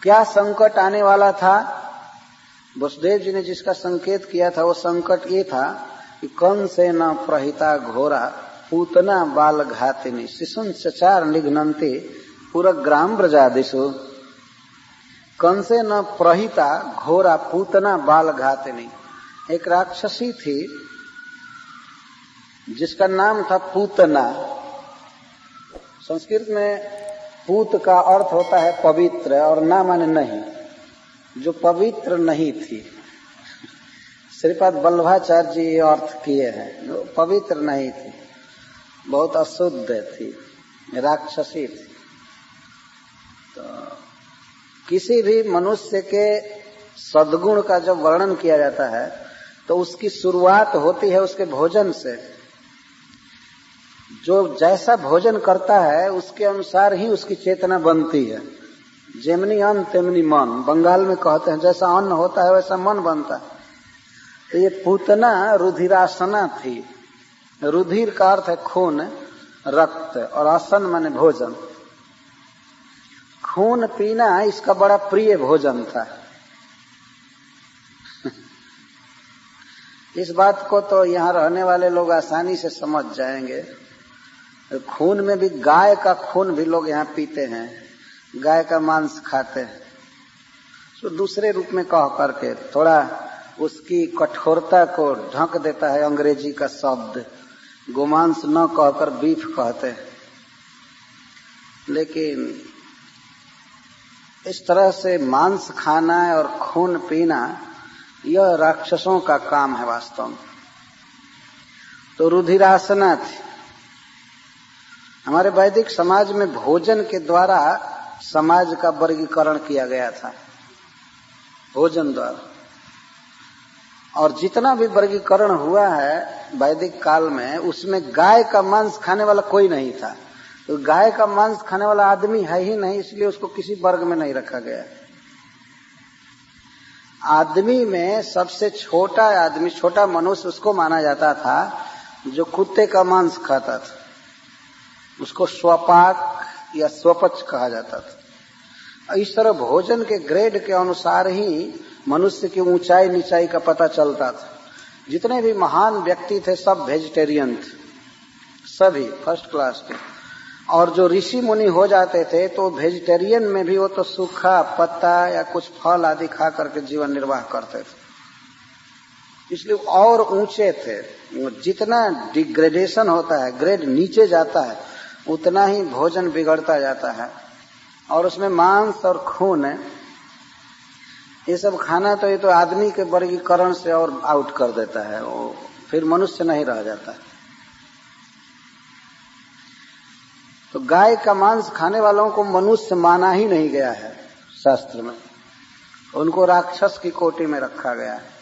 क्या संकट आने वाला था? वसुदेव जी ने जिसका संकेत किया था वो संकट ये था कि कंसे न प्रहिता घोरा पूतना बाल घातिनी शिशुन चचार निघ्नन्ते पुरग्राम ब्रजादिषु। कंसे न प्रहिता घोरा पूतना बाल घातिनी, एक राक्षसी थी जिसका नाम था पूतना। संस्कृत में पूत का अर्थ होता है पवित्र और ना माने नहीं, जो पवित्र नहीं थी। श्रीपाद वल्लभाचार्य जी ये अर्थ किए हैं, जो पवित्र नहीं थी, बहुत अशुद्ध थी, राक्षसी थी। तो किसी भी मनुष्य के सद्गुण का जब वर्णन किया जाता है तो उसकी शुरुआत होती है उसके भोजन से। जो जैसा भोजन करता है उसके अनुसार ही उसकी चेतना बनती है। जेमनी अन्न तेमनी मन, बंगाल में कहते हैं जैसा अन्न होता है वैसा मन बनता है। तो ये पूतना रुधिरासना थी। रुधिर का अर्थ है खून, रक्त, और आसन माने भोजन। खून पीना इसका बड़ा प्रिय भोजन था। इस बात को तो यहाँ रहने वाले लोग आसानी से समझ जाएंगे। खून में भी गाय का खून भी लोग यहाँ पीते हैं, गाय का मांस खाते हैं। तो दूसरे रूप में कह करके थोड़ा उसकी कठोरता को ढक देता है अंग्रेजी का शब्द। गोमांस न कहकर बीफ कहते हैं। लेकिन इस तरह से मांस खाना और खून पीना यह राक्षसों का काम है वास्तव में। तो रुधिरासना थी। हमारे वैदिक समाज में भोजन के द्वारा समाज का वर्गीकरण किया गया था, भोजन द्वारा। और जितना भी वर्गीकरण हुआ है वैदिक काल में, उसमें गाय का मांस खाने वाला कोई नहीं था। तो गाय का मांस खाने वाला आदमी है ही नहीं, इसलिए उसको किसी वर्ग में नहीं रखा गया। आदमी में सबसे छोटा आदमी, छोटा मनुष्य उसको माना जाता था जो कुत्ते का मांस खाता था। उसको स्वपाक या स्वपच कहा जाता था। इस तरह भोजन के ग्रेड के अनुसार ही मनुष्य की ऊंचाई नीचाई का पता चलता था। जितने भी महान व्यक्ति थे सब वेजिटेरियन थे, सभी फर्स्ट क्लास के। और जो ऋषि मुनि हो जाते थे तो वेजिटेरियन में भी वो तो सूखा पत्ता या कुछ फल आदि खा करके जीवन निर्वाह करते थे, इसलिए और ऊंचे थे। जितना डिग्रेडेशन होता है, ग्रेड नीचे जाता है, उतना ही भोजन बिगड़ता जाता है। और उसमें मांस और खून ये सब खाना तो ये तो आदमी के वर्गीकरण से और आउट कर देता है, वो फिर मनुष्य नहीं रह जाता। तो गाय का मांस खाने वालों को मनुष्य माना ही नहीं गया है शास्त्र में, उनको राक्षस की कोटि में रखा गया है।